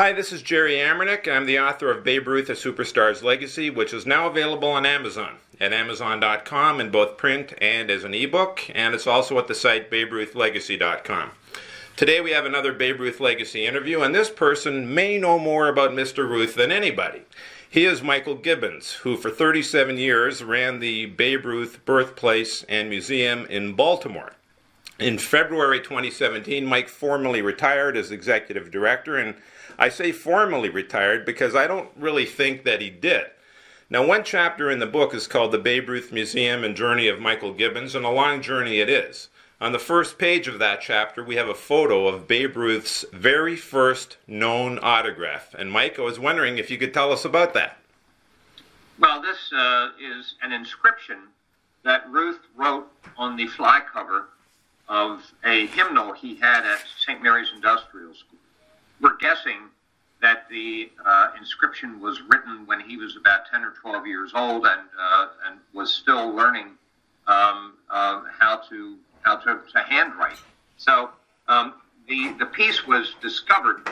Hi, this is Jerry Amernick. I'm the author of Babe Ruth, A Superstar's Legacy, which is now available on Amazon at Amazon.com in both print and as an ebook, and it's also at the site BabeRuthLegacy.com. Today we have another Babe Ruth Legacy interview, and this person may know more about Mr. Ruth than anybody. He is Michael Gibbons, who for 37 years ran the Babe Ruth Birthplace and Museum in Baltimore. In February 2017, Mike formally retired as executive director, and I say formally retired because I don't really think that he did. Now, one chapter in the book is called The Babe Ruth Museum and Journey of Michael Gibbons, and a long journey it is. On the first page of that chapter, we have a photo of Babe Ruth's very first known autograph. And Mike, I was wondering if you could tell us about that. Well, this is an inscription that Ruth wrote on the fly cover of a hymnal he had at St. Mary's Industrial School. We're guessing that the inscription was written when he was about 10 or 12 years old and was still learning how to handwrite. So the piece was discovered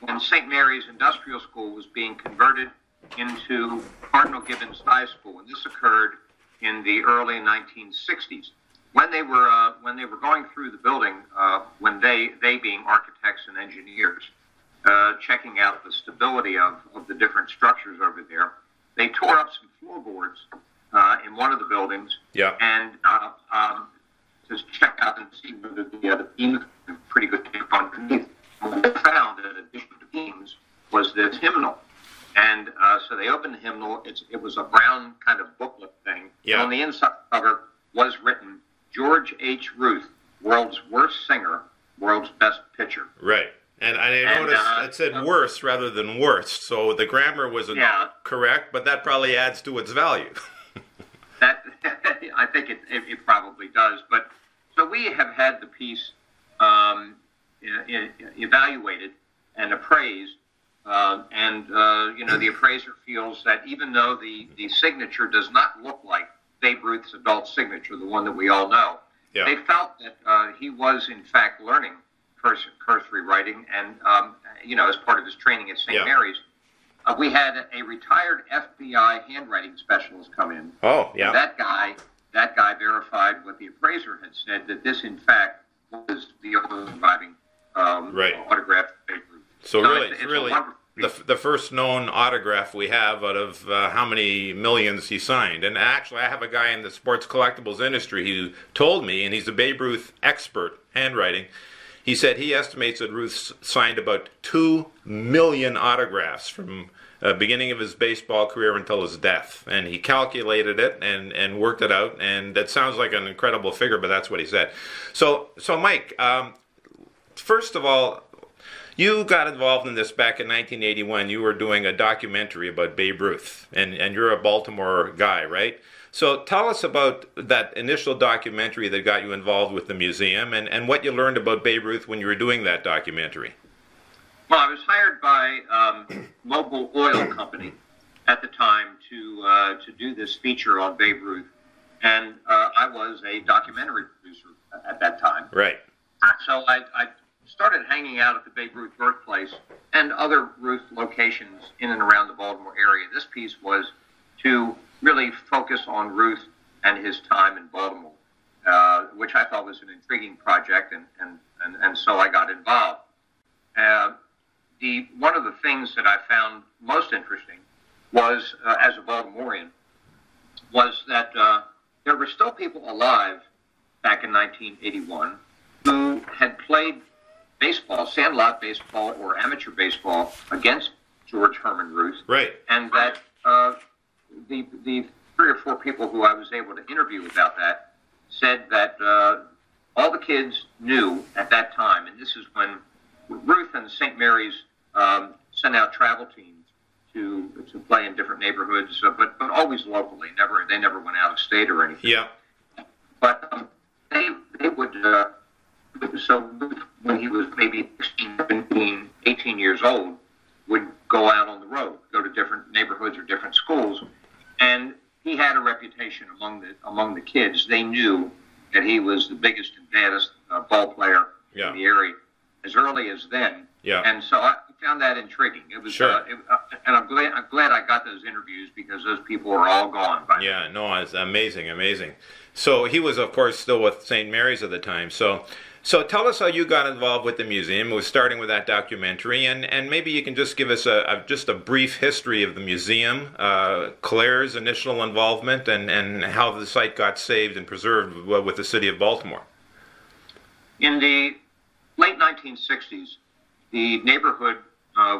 when St. Mary's Industrial School was being converted into Cardinal Gibbons High School, and this occurred in the early 1960s. When they were going through the building, when they being architects and engineers, checking out the stability of the different structures over there, they tore up some floorboards in one of the buildings, and to check out and see whether the beams were in pretty good shape underneath. What they found, in addition to beams, was this hymnal. And so they opened the hymnal. It was a brown kind of booklet thing. And on the inside cover was written, George H. Ruth, world's worst singer, world's best pitcher. Right. And I noticed it said worst rather than worst, so the grammar wasn't correct, but that probably adds to its value. That I think it probably does. But so we have had the piece evaluated and appraised, and the appraiser feels that even though the signature does not look like Babe Ruth's adult signature, the one that we all know, they felt that he was in fact learning cursory writing, and as part of his training at St. Mary's. We had a retired FBI handwriting specialist come in. Oh, yeah. That guy verified what the appraiser had said, that this in fact was the surviving autograph of Babe Ruth. So really the first known autograph we have out of how many millions he signed. And actually, I have a guy in the sports collectibles industry who told me, and he's a Babe Ruth expert, handwriting, he said he estimates that Ruth signed about 2 million autographs from beginning of his baseball career until his death. And he calculated it and worked it out, and that sounds like an incredible figure, but that's what he said. So Mike, first of all, you got involved in this back in 1981. You were doing a documentary about Babe Ruth, and you're a Baltimore guy, right? So tell us about that initial documentary that got you involved with the museum and what you learned about Babe Ruth when you were doing that documentary. Well, I was hired by Mobil Oil Company at the time to do this feature on Babe Ruth, and I was a documentary producer at that time. Right. So I started hanging out at the Babe Ruth Birthplace and other Ruth locations in and around the Baltimore area. This piece was to really focus on Ruth and his time in Baltimore, which I thought was an intriguing project, and so I got involved. One of the things that I found most interesting was, as a Baltimorean, was that there were still people alive back in 1981 who had played baseball, sandlot baseball or amateur baseball, against George Herman Ruth. Right. And that the 3 or 4 people who I was able to interview about that said that all the kids knew at that time, and this is when Ruth and St. Mary's sent out travel teams to play in different neighborhoods, but always locally. They never went out of state or anything. Yeah. But they would. So when he was maybe 16, 17, 18 years old, would go out on the road, go to different neighborhoods or different schools, and he had a reputation among the kids. They knew that he was the biggest and baddest ball player in the area as early as then. Yeah. And so found that intriguing. It was, Sure. And I'm glad I got those interviews because those people are all gone by now. Yeah, no, it's amazing. So he was, of course, still with St. Mary's at the time. So tell us how you got involved with the museum. It was starting with that documentary, and maybe you can just give us just a brief history of the museum, Claire's initial involvement, and how the site got saved and preserved with the city of Baltimore. In the late 1960s, the neighborhood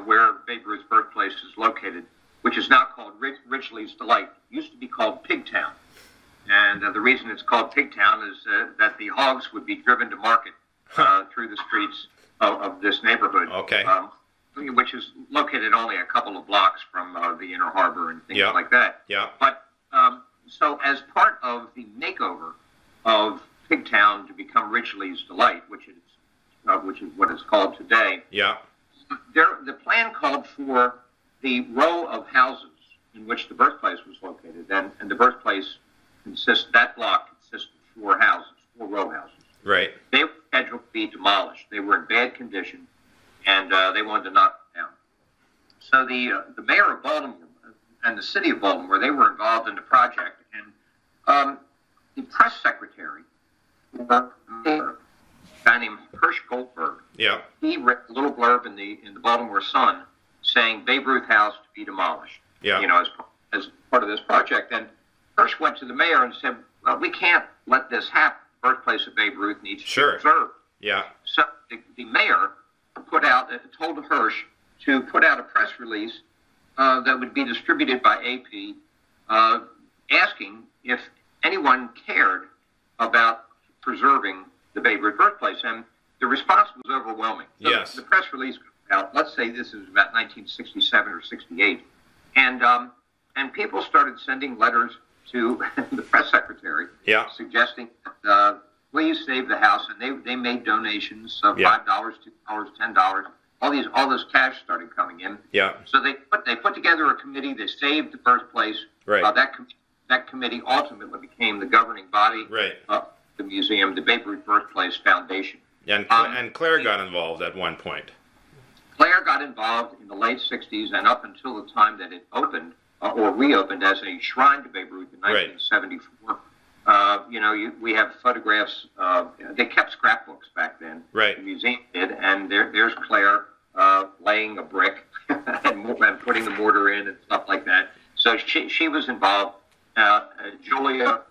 where Babe Ruth Birthplace is located, which is now called Ridgely's Delight, used to be called Pigtown. And the reason it's called Pigtown is that the hogs would be driven to market through the streets of this neighborhood, okay. Which is located only a couple of blocks from the Inner Harbor and things like that. Yeah. But so as part of the makeover of Pigtown to become Ridgely's Delight, which is what it's called today, yeah. The plan called for the row of houses in which the birthplace was located, and the birthplace that block consists of four row houses. Right. They were scheduled to be demolished. They were in bad condition, and they wanted to knock them down. So the mayor of Baltimore and the city of Baltimore, they were involved in the project, and the press secretary, a guy named Hirsch Goldberg, yeah. he read a little blurb in the Baltimore Sun saying Babe Ruth House to be demolished. Yeah. As part of this project, and Hirsch went to the mayor and said, well, we can't let this happen. The birthplace of Babe Ruth needs to be preserved. Yeah. So the mayor told Hirsch to put out a press release that would be distributed by AP, asking if anyone cared about preserving the Babe Ruth birthplace. And the response was overwhelming. So yes. The press release got out, let's say this is about 1967 or 68, and people started sending letters to the press secretary, suggesting, please save the house. And they made donations of $5, $2, $10. All this cash started coming in. Yeah. So they put together a committee. They saved the birthplace. Right. That committee ultimately became the governing body of the museum, the Babe Ruth Birthplace Foundation. And Claire got involved at one point. Claire got involved in the late 60s and up until the time that it opened or reopened as a shrine to Babe Ruth in 1974. We have photographs. They kept scrapbooks back then. Right. The museum did, and there's Claire laying a brick and putting the mortar in and stuff like that. So she was involved. Julia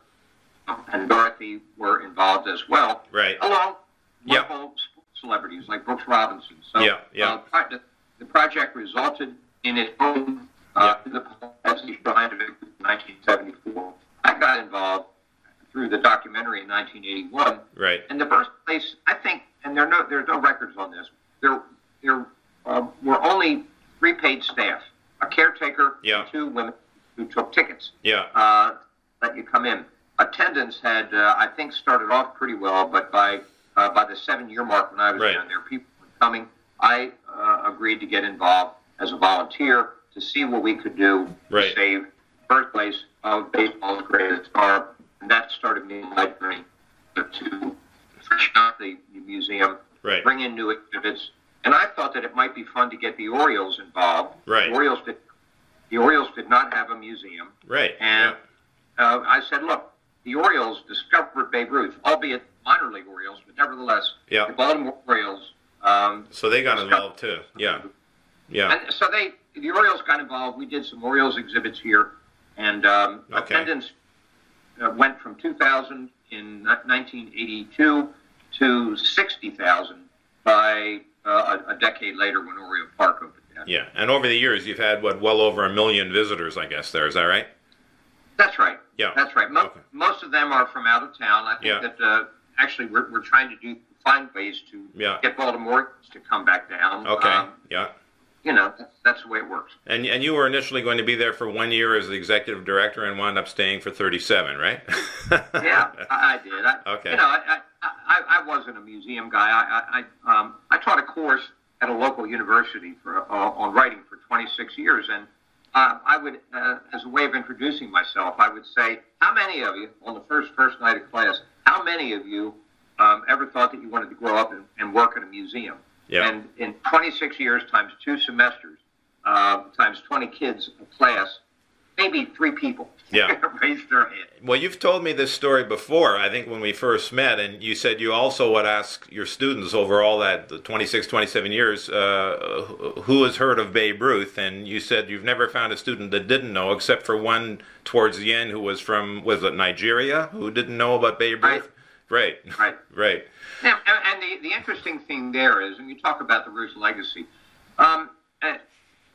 and Dorothy were involved as well. Right. Along with local celebrities like Brooks Robinson. So the project resulted in its own as the shrine of 1974. I got involved through the documentary in 1981. Right. And the birthplace, I think, and there are no records on this. There were only 3 paid staff: a caretaker, and 2 women who took tickets. Yeah. Let you come in. Attendance had, I think, started off pretty well, but by the 7-year mark when I was down there, people were coming. I agreed to get involved as a volunteer to see what we could do to save the birthplace of baseball's greatest star, and that started me in my journey to freshen up the museum, bring in new exhibits, and I thought that it might be fun to get the Orioles involved. Right. The Orioles did not have a museum. Right. And I said, look, the Orioles discovered Babe Ruth, albeit minor league Orioles, but nevertheless, the Baltimore Orioles. So they got involved too. Yeah. Yeah. And so the Orioles got involved. We did some Orioles exhibits here, and attendance went from 2,000 in 1982 to 60,000 by a decade later when Oriole Park opened. Yeah, and over the years, you've had, well over 1 million visitors, I guess, there. Is that right? That's right. Yeah. That's right. Most of them are from out of town. I think that actually we're trying to find ways to get Baltimoreans to come back down. Okay, That's the way it works. And you were initially going to be there for 1 year as the executive director and wound up staying for 37, right? Yeah, I did. Okay. I wasn't a museum guy. I taught a course at a local university on writing for 26 years, and I would, as a way of introducing myself, I would say, how many of you, on the first night of class, how many of you ever thought that you wanted to grow up and work in a museum? Yeah. And in 26 years times 2 semesters, times 20 kids a class, maybe 3 people raised their hand. Well, you've told me this story before, I think when we first met, and you said you also would ask your students over all that 26, 27 years, who has heard of Babe Ruth, and you said you've never found a student that didn't know, except for one towards the end who was from, was it Nigeria, who didn't know about Babe Ruth? Right. Right. Now, and the interesting thing there is, and you talk about the Ruth legacy,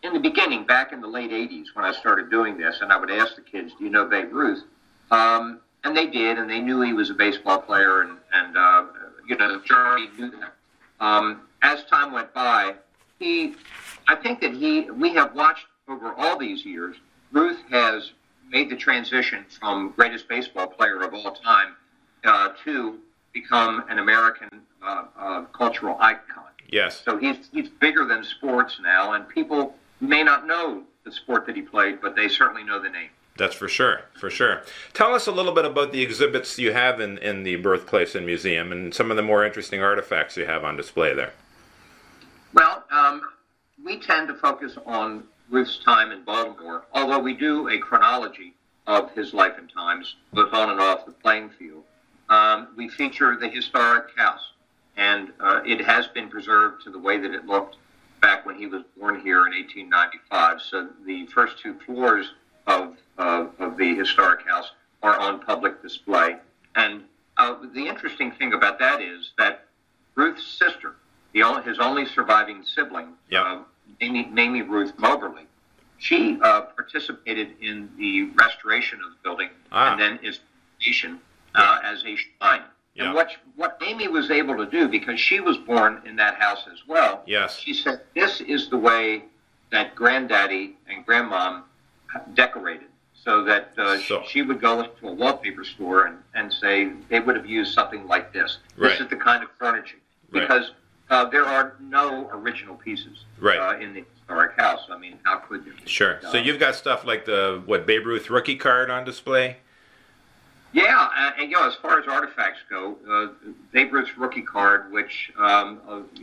in the beginning, back in the late 80s when I started doing this, and I would ask the kids, do you know Babe Ruth? And they did, and they knew he was a baseball player, and the majority knew that. As time went by, I think that we have watched over all these years, Ruth has made the transition from greatest baseball player of all time to become an American cultural icon. Yes. So he's bigger than sports now, and people may not know the sport that he played, but they certainly know the name. That's for sure, for sure. Tell us a little bit about the exhibits you have in the Birthplace and Museum and some of the more interesting artifacts you have on display there. Well, we tend to focus on Ruth's time in Baltimore, although we do a chronology of his life and times, both on and off the playing field. We feature the historic house, and it has been preserved to the way that it looked back when he was born here in 1895. So the first 2 floors of the historic house are on public display. And the interesting thing about that is that Ruth's sister, his only surviving sibling, Mamie Ruth Moberly, she participated in the restoration of the building and then is stationed as a shrine. And what Amy was able to do, because she was born in that house as well, she said, this is the way that Granddaddy and Grandmom decorated. So that she would go into a wallpaper store and say they would have used something like this. This is the kind of furniture. Because there are no original pieces in the historic house. I mean, how could there be? Sure. So you've got stuff like the, Babe Ruth rookie card on display? Yeah, and as far as artifacts go, Babe Ruth's rookie card, which a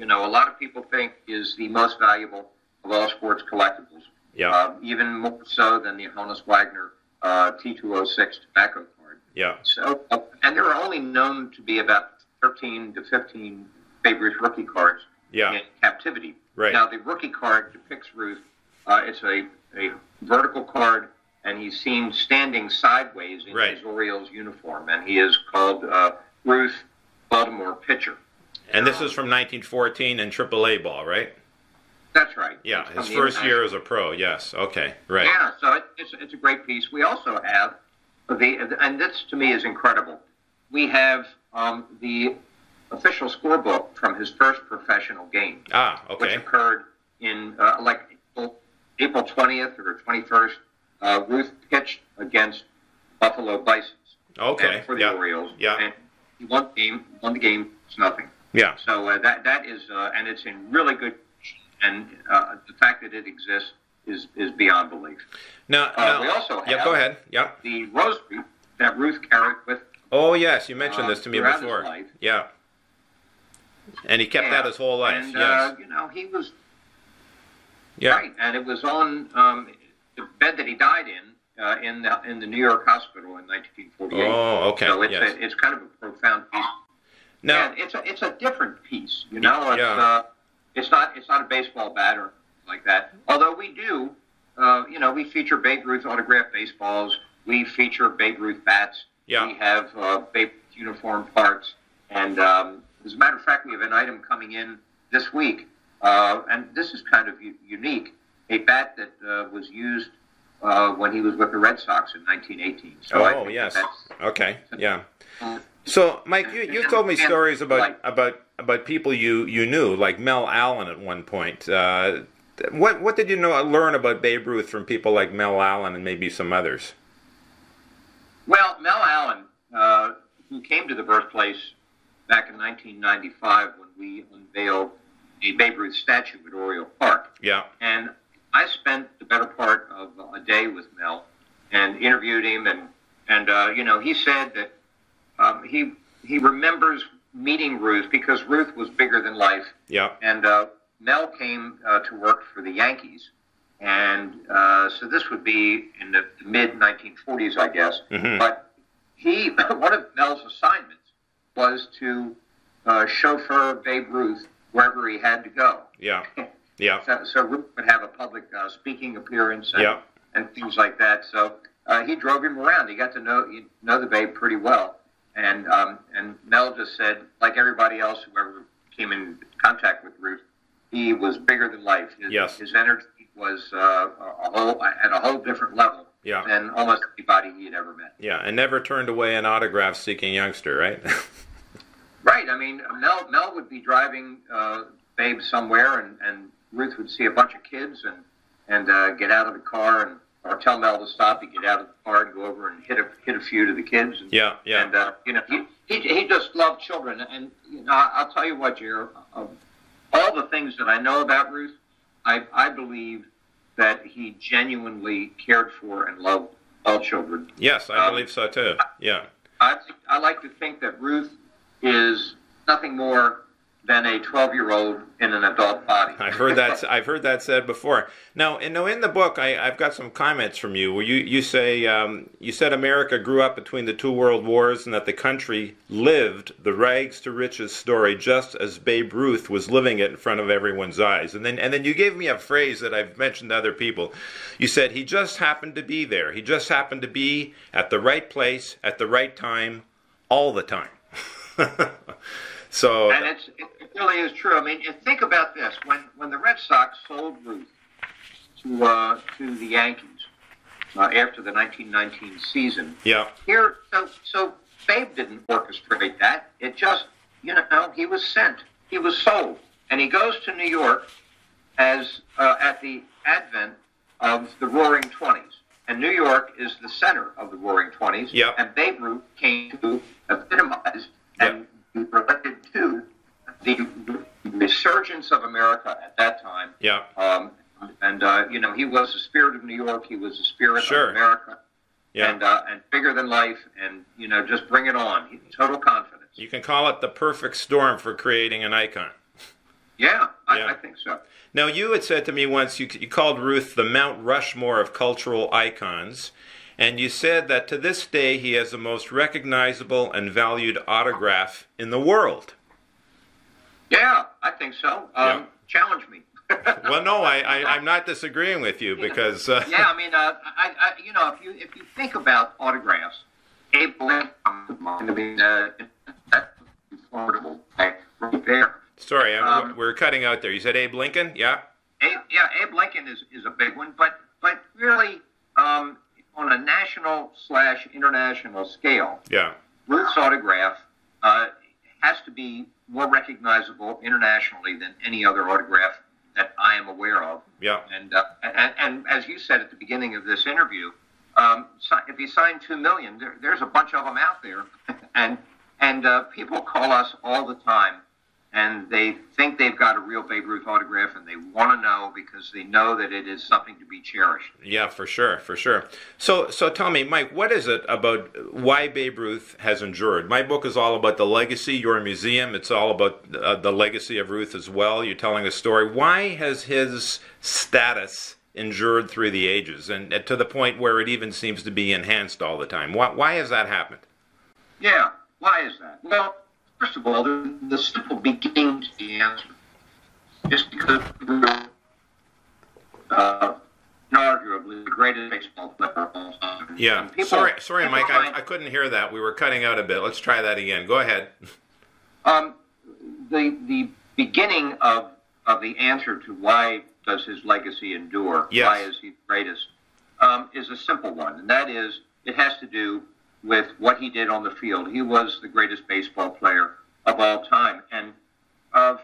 lot of people think is the most valuable of all sports collectibles. Yeah. Even more so than the Honus Wagner T206 tobacco card. Yeah. So, and there are only known to be about 13 to 15 Babe Ruth rookie cards in captivity. Right. Now, the rookie card depicts Ruth. It's a vertical card, and he's seen standing sideways in his Orioles uniform, and he is called Ruth Baltimore Pitcher. And this is from 1914 in AAA ball, right? That's right. Yeah, his first year as a pro, yes. Okay, right. Yeah, so it's a great piece. We also have, and this to me is incredible, we have the official scorebook from his first professional game. Ah, okay. Which occurred in April 20th or 21st. Ruth pitched against Buffalo Bisons. Okay. For the Orioles. Yeah. And he won the game, it's nothing. Yeah. So that is, and it's in really good condition, and the fact that it exists is beyond belief. Now, we also have go ahead. The rosary that Ruth carried with. Oh yes, you mentioned this to me before. Yeah. And he kept that his whole life. And, yes. He was right, and it was on the bed that he died in the New York hospital in 1948. Oh, okay. So it's kind of a profound piece. Now, it's a different piece. It's not a baseball bat or like that. Although we do, we feature Babe Ruth autographed baseballs. We feature Babe Ruth bats. Yeah. We have Babe Ruth uniform parts, and as a matter of fact, we have an item coming in this week, and this is kind of unique. A bat that was used when he was with the Red Sox in 1918. So yes. Okay. Yeah. So, Mike, you've told me stories about people you knew, like Mel Allen at one point. What did you learn about Babe Ruth from people like Mel Allen and maybe some others? Well, Mel Allen, who came to the birthplace back in 1995 when we unveiled a Babe Ruth statue at Oriole Park. Yeah. And I spent the better part of a day with Mel and interviewed him, and he said that he remembers meeting Ruth because Ruth was bigger than life. Yeah. And Mel came to work for the Yankees. And so this would be in the mid-1940s, I guess. Mm-hmm. But one of Mel's assignments was to chauffeur Babe Ruth wherever he had to go. Yeah. Yeah. So Ruth would have a public speaking appearance and things like that. So he drove him around. He got to know the Babe pretty well. And Mel just said, like everybody else who ever came in contact with Ruth, he was bigger than life. His energy was at a whole different level than almost anybody he had ever met. Yeah, and never turned away an autograph-seeking youngster, right? Right. I mean, Mel would be driving Babe somewhere, and Ruth would see a bunch of kids and get out of the car or tell Mel to stop. He'd get out of the car and go over and hit a few to the kids. And, And he just loved children. And I'll tell you what, Jer, all the things that I know about Ruth, I believe that he genuinely cared for and loved all children. Yes, I believe so too. Yeah. I like to think that Ruth is nothing more than a 12-year-old in an adult body. I've heard that said before. Now, in the book, I've got some comments from you where you say you said America grew up between the two world wars and that the country lived the rags to riches story just as Babe Ruth was living it in front of everyone's eyes. And then you gave me a phrase that I've mentioned to other people. You said he just happened to be there. He just happened to be at the right place at the right time all the time. So, and it really is true. I mean, think about this: when the Red Sox sold Ruth to the Yankees after the 1919 season, so Babe didn't orchestrate that. It just, he was sent, he was sold, and he goes to New York as at the advent of the Roaring '20s, and New York is the center of the Roaring '20s. Yep. And Babe Ruth came to epitomize and related to the resurgence of America at that time. Yeah. He was the spirit of New York. He was the spirit of America. Yeah. And bigger than life. And just bring it on. Total confidence. You can call it the perfect storm for creating an icon. Yeah, I think so. Now, you had said to me once you called Ruth the Mount Rushmore of cultural icons. And you said that to this day he has the most recognizable and valued autograph in the world. Yeah, I think so. Challenge me. Well, no, I'm not disagreeing with you because. Yeah, I mean, if you think about autographs, Abe Lincoln, that's affordable right there. Sorry, we're cutting out there. You said Abe Lincoln, yeah. Abe Lincoln is a big one, but really. On a national/international scale, Ruth's autograph has to be more recognizable internationally than any other autograph that I am aware of. Yeah. And as you said at the beginning of this interview, if you sign 2 million, there's a bunch of them out there, and people call us all the time. And they think they've got a real Babe Ruth autograph, and they want to know because they know that it is something to be cherished. Yeah, for sure. So tell me, Mike, what is it about why Babe Ruth has endured? My book is all about the legacy. Your museum, it's all about the legacy of Ruth as well. You're telling a story. Why has his status endured through the ages, and to the point where it even seems to be enhanced all the time? Why has that happened? Yeah, why is that? Well, first of all, the simple beginning to the answer. Just because we're arguably the greatest baseball player of all time. Yeah. Sorry, Mike, I couldn't hear that. We were cutting out a bit. Let's try that again. Go ahead. The beginning of the answer to why does his legacy endure, why is he the greatest, is a simple one, and that is it has to do with what he did on the field. He was the greatest baseball player of all time. And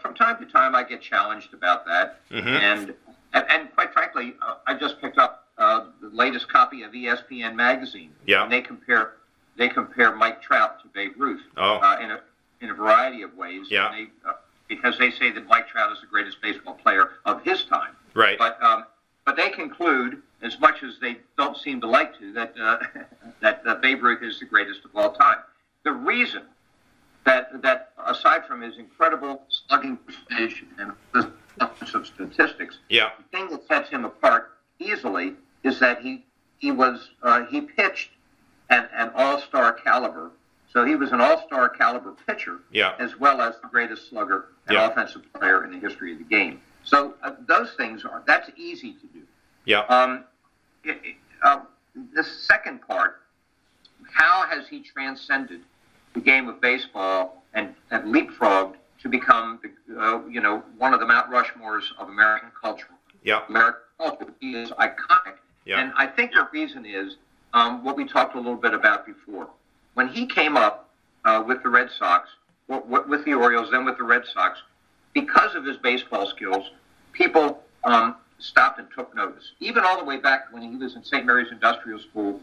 from time to time, I get challenged about that. Mm-hmm. And quite frankly, I just picked up the latest copy of ESPN magazine. Yeah. And they compare Mike Trout to Babe Ruth in a variety of ways. Yeah. And because they say that Mike Trout is the greatest baseball player of his time. Right. But they conclude, as much as they don't seem to like to, that Babe Ruth is the greatest of all time. The reason that aside from his incredible slugging percentage and of statistics, yeah, the thing that sets him apart easily is that he pitched at an all-star caliber. So he was an all-star caliber pitcher, yeah, as well as the greatest slugger and yeah, offensive player in the history of the game. So those things that's easy to do. yeah. The second part, how has he transcended the game of baseball and leapfrogged to become one of the Mount Rushmores of American culture? Yeah. American culture. He is iconic. Yeah. And I think the reason is what we talked a little bit about before. When he came up with the Red Sox, with the Orioles, then with the Red Sox, because of his baseball skills, people stopped and took notice. Even all the way back when he was in St. Mary's Industrial School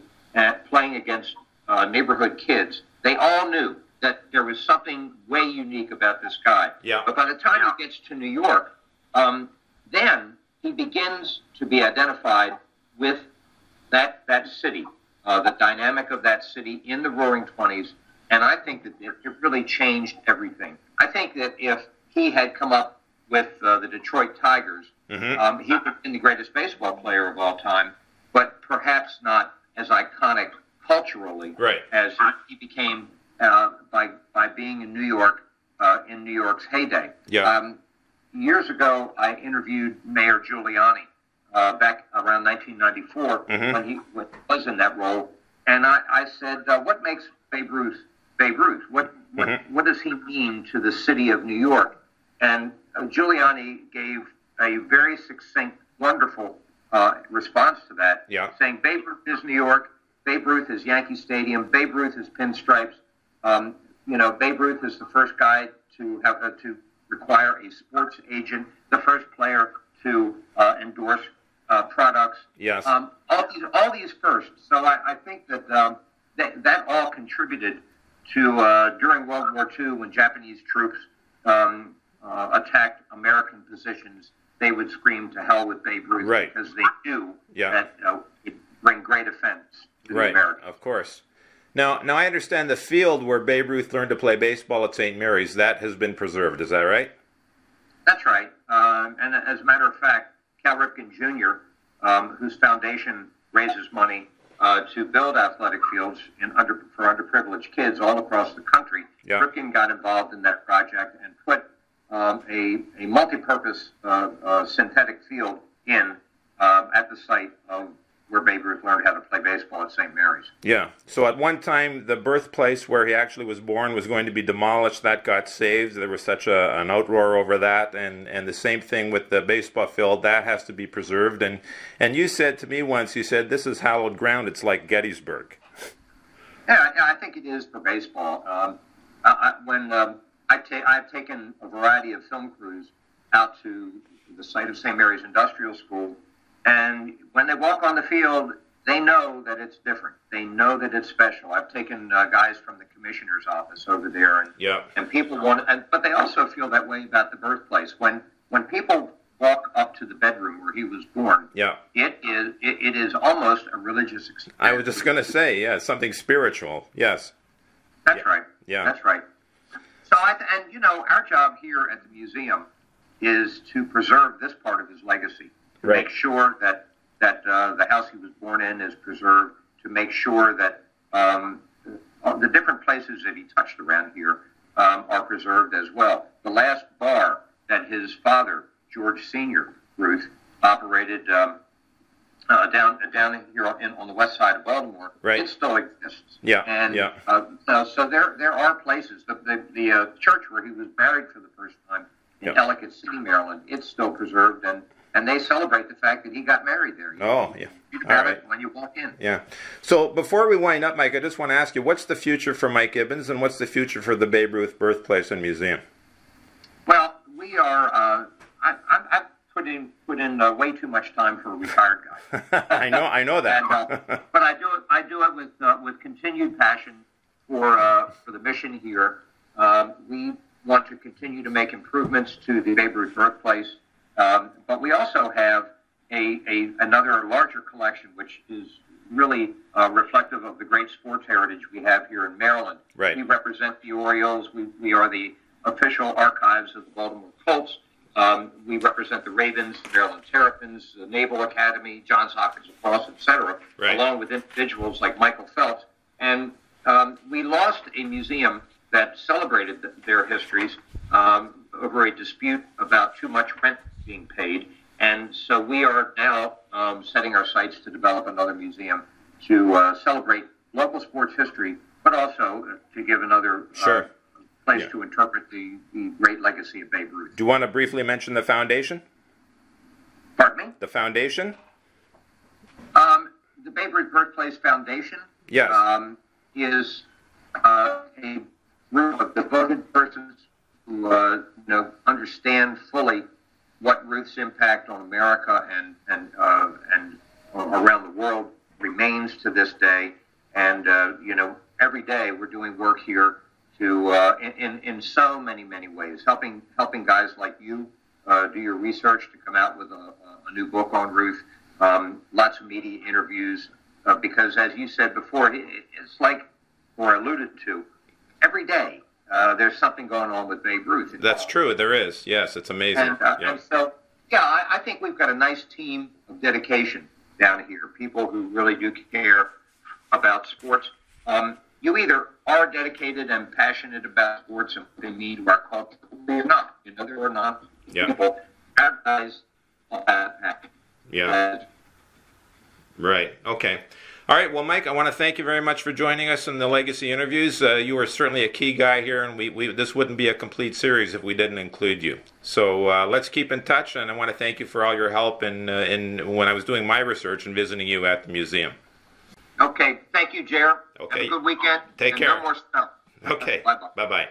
playing against neighborhood kids, they all knew that there was something way unique about this guy. Yeah. But by the time he gets to New York, then he begins to be identified with that city, the dynamic of that city in the Roaring '20s, and I think that it really changed everything. I think that if he had come up with the Detroit Tigers, mm-hmm. He would have been the greatest baseball player of all time, but perhaps not as iconic culturally right. as he became by being in New York in New York's heyday. Yeah. Years ago, I interviewed Mayor Giuliani back around 1994 mm-hmm. when he was in that role, and I said, "What makes Babe Ruth Babe Ruth? What does he mean to the city of New York?" And Giuliani gave a very succinct, wonderful response to that, saying, "Babe Ruth is New York. Babe Ruth is Yankee Stadium. Babe Ruth is pinstripes. Babe Ruth is the first guy to have to require a sports agent, the first player to endorse products. Yes. All these firsts. So I think that that all contributed to during World War II when Japanese troops attacked American positions, they would scream to hell with Babe Ruth because they knew that it bring great offense to the Americans. Of course. Now I understand the field where Babe Ruth learned to play baseball at St. Mary's, that has been preserved. Is that right? That's right. And as a matter of fact, Cal Ripken Jr., whose foundation raises money to build athletic fields for underprivileged kids all across the country, Ripken got involved in that project and put a multi-purpose synthetic field in at the site of where Babe Ruth learned how to play baseball at St. Mary's. Yeah. So at one time, the birthplace where he actually was born was going to be demolished. That got saved. There was such an outroar over that. And the same thing with the baseball field. That has to be preserved. And you said to me once, you said, this is hallowed ground. It's like Gettysburg. Yeah, I think it is for baseball. I've taken a variety of film crews out to the site of St. Mary's Industrial School, and when they walk on the field, they know that it's different. They know that it's special. I've taken guys from the commissioner's office over there, and people but they also feel that way about the birthplace. When people walk up to the bedroom where he was born, it is almost a religious experience. I was just going to say, something spiritual. Yes. That's right. Yeah. That's right. So, our job here at the museum is to preserve this part of his legacy, to make sure that the house he was born in is preserved, to make sure that the different places that he touched around here are preserved as well. The last bar that his father, George Sr. Ruth, operated down here on the west side of Baltimore, it still exists. So there are places. The church where he was married for the first time in Ellicott City, Maryland, it's still preserved, and they celebrate the fact that he got married there. You have it when you walk in. Yeah. So before we wind up, Mike, I just want to ask you, what's the future for Mike Gibbons, and what's the future for the Babe Ruth Birthplace and Museum? Well, we are. I've put in way too much time for a retired guy. I know that. And, but I do it with continued passion for the mission here. We want to continue to make improvements to the Babe Ruth Birthplace, but we also have another larger collection, which is really reflective of the great sports heritage we have here in Maryland. Right. We represent the Orioles. We are the official archives of the Baltimore Colts. We represent the Ravens, the Maryland Terrapins, the Naval Academy, Johns Hopkins Lacrosse, etc., right, along with individuals like Michael Phelps. And we lost a museum that celebrated their histories over a dispute about too much rent being paid. And so we are now setting our sights to develop another museum to celebrate local sports history, but also to give another place to interpret the great legacy of Babe Ruth. Do you want to briefly mention the foundation? Pardon me? The foundation? The Babe Ruth Birthplace Foundation Yes. Is a group of devoted persons who understand fully what Ruth's impact on America and around the world remains to this day. And every day we're doing work here to in so many ways, helping guys like you do your research to come out with a new book on Ruth. Lots of media interviews, because as you said before, it's like, or alluded to, every day there's something going on with Babe Ruth. That's true. There is. Yes, it's amazing. And so, I think we've got a nice team of dedication down here, people who really do care about sports. You either are dedicated and passionate about sports and what they mean to our culture, or you're not. There are not people advertise that. Yeah. Right. Okay. All right. Well, Mike, I want to thank you very much for joining us in the Legacy interviews. You are certainly a key guy here, and this wouldn't be a complete series if we didn't include you. So let's keep in touch, and I want to thank you for all your help in when I was doing my research and visiting you at the museum. Okay. Thank you, Jer. Okay. Have a good weekend. Take care. No more stuff. Okay. Bye-bye. Bye-bye.